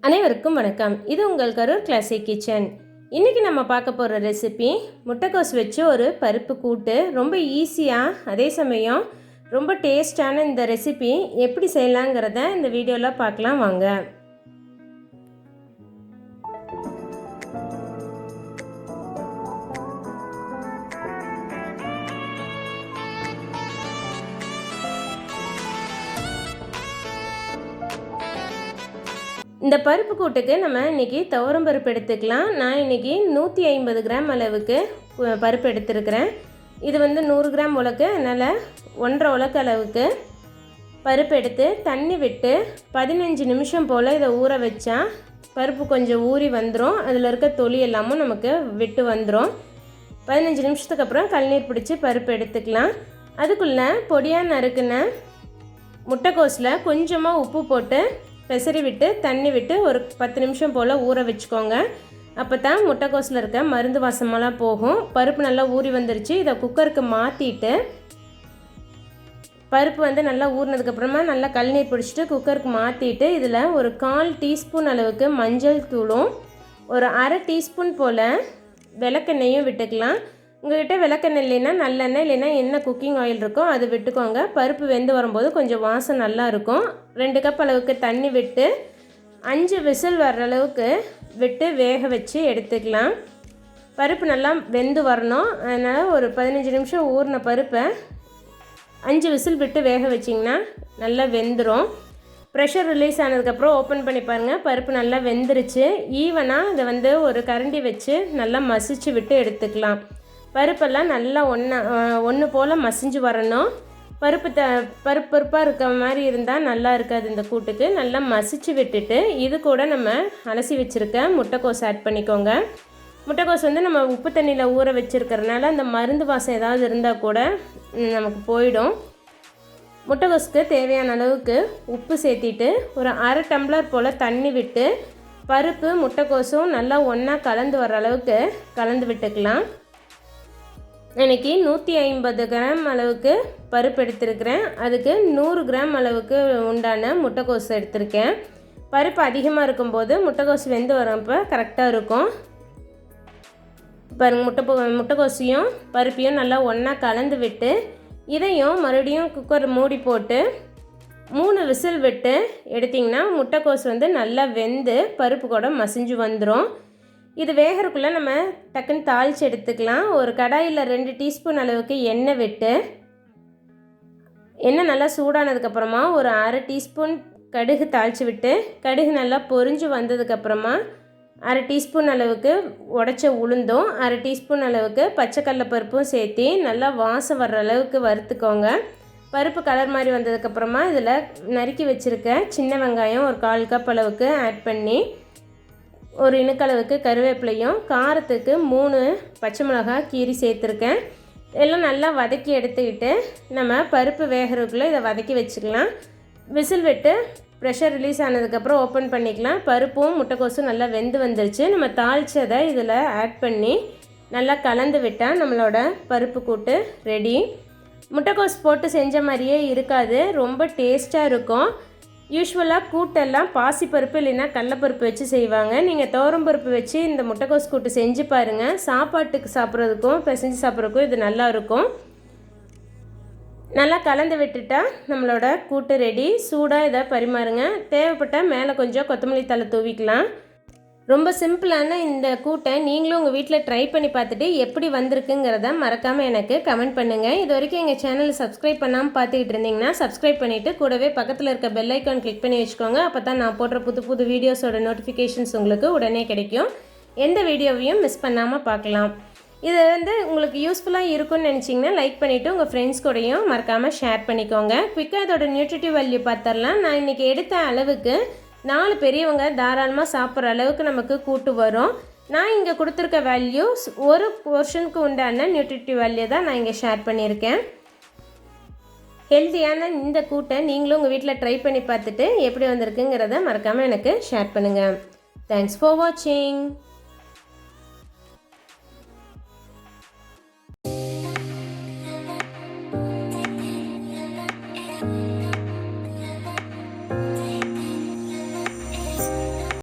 அனைவருக்கும் வணக்கம். இது உங்கள் கரூர் கிளாசிக் கிச்சன். இன்றைக்கி நம்ம பார்க்க போகிற ரெசிபி முட்டைக்கோஸ் வச்சு ஒரு பருப்பு கூட்டு. ரொம்ப ஈஸியாக அதே சமயம் ரொம்ப டேஸ்டான இந்த ரெசிபி எப்படி செய்யலாங்கிறத இந்த வீடியோவில் பார்க்கலாம் வாங்க. இந்த பருப்பு கூட்டுக்கு நம்ம இன்றைக்கி துவரம் பருப்பு எடுத்துக்கலாம். நான் இன்றைக்கி 150 கிராம் அளவுக்கு பருப்பு எடுத்துருக்கிறேன். இது 100 கிராம் உலக்கு, அதனால் 1.5 உலக்கு அளவுக்கு பருப்பு எடுத்து தண்ணி விட்டு 15 நிமிஷம் போல் இதை ஊற வச்சா பருப்பு கொஞ்சம் ஊறி வந்துடும். அதில் இருக்க தொலி எல்லாமும் நமக்கு விட்டு வந்துடும். 15 நிமிஷத்துக்கு அப்புறம் கழுநீர் பிடிச்சி பருப்பு எடுத்துக்கலாம். அதுக்குள்ளே பொடியாக நறுக்குன முட்டைக்கோஸில் கொஞ்சமாக உப்பு போட்டு பெசரி விட்டு தண்ணி விட்டு ஒரு 10 நிமிஷம் போல் ஊற வச்சுக்கோங்க. அப்போ தான் முட்டைக்கோஸில் இருக்க மருந்து வாசமெல்லாம் போகும். பருப்பு நல்லா ஊறி வந்துருச்சு. இதை குக்கருக்கு மாற்றிட்டு பருப்பு நல்லா ஊறினதுக்கப்புறமா நல்லா கழுநீர் பிடிச்சிட்டு குக்கருக்கு மாற்றிட்டு இதில் ஒரு 1/4 டீஸ்பூன் அளவுக்கு மஞ்சள் தூளும் ஒரு 1/2 டீஸ்பூன் போல் விளக்கெண்ணெயும் விட்டுக்கலாம். உங்கள்கிட்ட விளக்கெண்ணெய் இல்லைன்னா நல்லெண்ணெய் இல்லைன்னா என்ன குக்கிங் ஆயில் இருக்கோ அது விட்டுக்கோங்க. பருப்பு வெந்து வரும்போது கொஞ்சம் வாசம் நல்லா இருக்கும். 2 கப் அளவுக்கு தண்ணி விட்டு 5 விசில் வர்ற அளவுக்கு விட்டு வேக வச்சு எடுத்துக்கலாம். பருப்பு நல்லா வெந்து வரணும். அதனால் ஒரு 15 நிமிஷம் ஊறின பருப்பை 5 விசில் விட்டு வேக வச்சிங்கன்னா நல்லா வெந்துடும். ப்ரெஷர் ரிலீஸ் ஆனதுக்கப்புறம் ஓப்பன் பண்ணி பாருங்கள். பருப்பு நல்லா வெந்துருச்சு. ஈவனாக இதை ஒரு கரண்டி வச்சு நல்லா மசிச்சு விட்டு எடுத்துக்கலாம். பருப்பெல்லாம் நல்லா ஒன்று போல் மசிஞ்சு வரணும். பருப்பாக இருக்க மாதிரி இருந்தால் நல்லா இருக்காது. இந்த கூட்டுக்கு நல்லா மசிச்சு விட்டுட்டு இது கூட நம்ம அலசி வச்சுருக்க முட்டைக்கோஸ் ஆட் பண்ணிக்கோங்க. முட்டைக்கோஸ் நம்ம உப்பு தண்ணியில் ஊற வச்சுருக்கிறதுனால அந்த மருந்து வாசம் ஏதாவது இருந்தால் கூட நமக்கு போயிடும். முட்டைக்கோஸுக்கு தேவையான அளவுக்கு உப்பு சேர்த்திட்டு ஒரு 1/2 டம்ளர் போல் தண்ணி விட்டு பருப்பு முட்டைக்கோஸும் நல்லா ஒன்றா கலந்து வர அளவுக்கு கலந்து விட்டுக்கலாம். இன்றைக்கி 150 கிராம் அளவுக்கு பருப்பு எடுத்துருக்கிறேன். அதுக்கு 100 கிராம் அளவுக்கு உண்டான முட்டைக்கோஸ் எடுத்திருக்கேன். பருப்பு அதிகமாக இருக்கும்போது முட்டைக்கோஸ் வெந்து வரப்போ கரெக்டாக இருக்கும். பாருங்கள், முட்டைக்கோஸையும் பருப்பையும் நல்லா ஒன்றா கலந்து விட்டு இதையும் மறுபடியும் குக்கர் மூடி போட்டு 3 விசில் விட்டு எடுத்திங்கன்னா முட்டைக்கோஸ் நல்லா வெந்து பருப்பு கூட மசிஞ்சு வந்துடும். இது வேகிறதுக்குள்ளே நம்ம டக்குன்னு தாளித்து எடுத்துக்கலாம். ஒரு கடாயில் 2 டீஸ்பூன் அளவுக்கு எண்ணெய் விட்டு எண்ணெய் நல்லா சூடானதுக்கப்புறமா ஒரு 1/2 டீஸ்பூன் கடுகு தாளித்து விட்டு கடுகு நல்லா பொரிஞ்சு வந்ததுக்கப்புறமா 1/2 டீஸ்பூன் அளவுக்கு உடைச்ச உளுந்தும் 1/2 டீஸ்பூன் அளவுக்கு பச்சைக்கடலை பருப்பும் சேர்த்து நல்லா வாசம் வர்ற அளவுக்கு வறுத்துக்கோங்க. பருப்பு கலர் மாதிரி வந்ததுக்கப்புறமா இதில் நறுக்கி வச்சுருக்க சின்ன வெங்காயம் ஒரு 1/4 கப் அளவுக்கு ஆட் பண்ணி ஒரு இனுக்களவுக்கு கருவேப்பிலையும் காரத்துக்கு 3 பச்சை மிளகாய் கீரி சேர்த்துருக்கேன். எல்லாம் நல்லா வதக்கி எடுத்துக்கிட்டு நம்ம பருப்பு வேகிறதுக்குள்ளே இதை வதக்கி வச்சுக்கலாம். விசில் விட்டு ப்ரெஷர் ரிலீஸ் ஆனதுக்கப்புறம் ஓப்பன் பண்ணிக்கலாம். பருப்பும் முட்டைக்கோஸும் நல்லா வெந்து வந்துருச்சு. நம்ம தாளித்ததை இதில் ஆட் பண்ணி நல்லா கலந்து விட்டால் நம்மளோட பருப்பு கூட்டு ரெடி. முட்டைக்கோஸ் போட்டு செஞ்ச மாதிரியே இருக்காது, ரொம்ப டேஸ்ட்டாக இருக்கும். யூஸ்வலாக கூட்டெல்லாம் பாசிப்பருப்பு இல்லைன்னா கடலப்பருப்பு வச்சு செய்வாங்க. நீங்கள் துவரம்பருப்பு வச்சு இந்த முட்டைக்கோஸ் கூட்டு செஞ்சு பாருங்கள். சாப்பாட்டுக்கு சாப்பிட்றதுக்கும் பிசைஞ்சு சாப்பிட்றதுக்கும் இது நல்லா இருக்கும். நல்லா கலந்து விட்டுட்டா நம்மளோட கூட்டு ரெடி. சூடாக இதை பரிமாறுங்க. தேவைப்பட்டால் மேலே கொஞ்சம் கொத்தமல்லி தழை தூவிக்கலாம். ரொம்ப சிம்பிளான இந்த கூட்டை நீங்களும் உங்கள் வீட்டில் ட்ரை பண்ணி பார்த்துட்டு எப்படி வந்திருக்குங்கிறத மறக்காமல் எனக்கு கமெண்ட் பண்ணுங்கள். இது வரைக்கும் எங்கள் சேனலை சப்ஸ்கிரைப் பண்ணாமல் பார்த்துக்கிட்டு இருந்தீங்கன்னா சப்ஸ்கிரைப் பண்ணிவிட்டு கூடவே பக்கத்தில் இருக்க பெல் ஐக்கான் கிளிக் பண்ணி வச்சுக்கோங்க. அப்போ தான் நான் போடுற புது வீடியோஸோட நோட்டிஃபிகேஷன்ஸ் உங்களுக்கு உடனே கிடைக்கும். எந்த வீடியோவையும் மிஸ் பண்ணாமல் பார்க்கலாம். இது உங்களுக்கு யூஸ்ஃபுல்லாக இருக்கும்னு நினச்சிங்கன்னா லைக் பண்ணிவிட்டு உங்கள் ஃப்ரெண்ட்ஸ் கூடயும் மறக்காமல் ஷேர் பண்ணிக்கோங்க. குயிக்காக இதோட நியூட்ரிட்டிவ் வேல்யூ பார்த்துடலாம். நான் இன்றைக்கி எடுத்த அளவுக்கு 4 பெரியவங்க தாராளமாக சாப்பிட்ற அளவுக்கு நமக்கு கூட்டு வரும். நான் இங்கே கொடுத்துருக்க வேல்யூஸ் ஒரு போர்ஷனுக்கு உண்டான நியூட்ரிட்டிவ் வேல்யூ தான் நான் இங்கே ஷேர் பண்ணியிருக்கேன். ஹெல்த்தியான இந்த கூட்டை நீங்களும் உங்கள் வீட்டில் ட்ரை பண்ணி பார்த்துட்டு எப்படி வந்திருக்குங்கிறத மறக்காமல் எனக்கு ஷேர் பண்ணுங்கள். தேங்க்ஸ் ஃபார் வாட்சிங்.